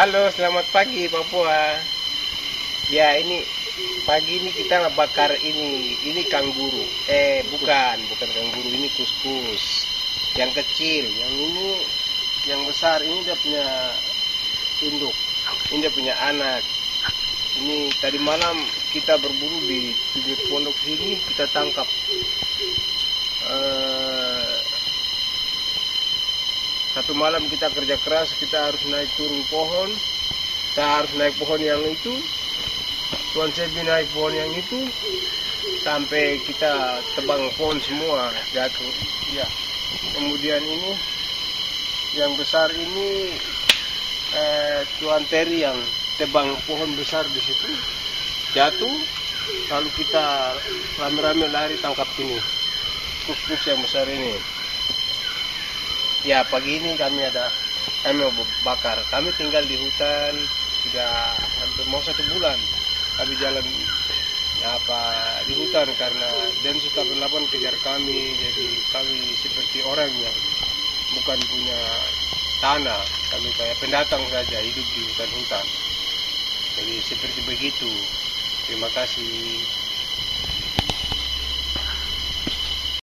Halo, selamat pagi Papua. Ya, ini pagi ini kita bakar ini kanguru. Bukan kanguru, ini kuskus. Yang kecil, yang ini, yang besar ini dia punya induk. Ini dia punya anak. Ini tadi malam kita berburu di pinggir pondok sini, kita tangkap. Satu malam kita kerja keras, kita harus naik turun pohon, kita harus naik pohon yang itu, Tuan Sebi naik pohon yang itu, sampai kita tebang pohon semua, jatuh. Ya. Kemudian ini, yang besar ini, Tuan Teri yang tebang pohon besar di situ, jatuh, lalu kita rame-rame lari tangkap ini, kus-kus yang besar ini. Ya, pagi ini kami mau bakar. Kami tinggal di hutan sudah hampir mau 1 bulan. Kami jalan di hutan karena Densus 88 kejar kami. Jadi kami seperti orang yang bukan punya tanah. Kami kayak pendatang saja hidup di hutan-hutan. Jadi seperti begitu. Terima kasih.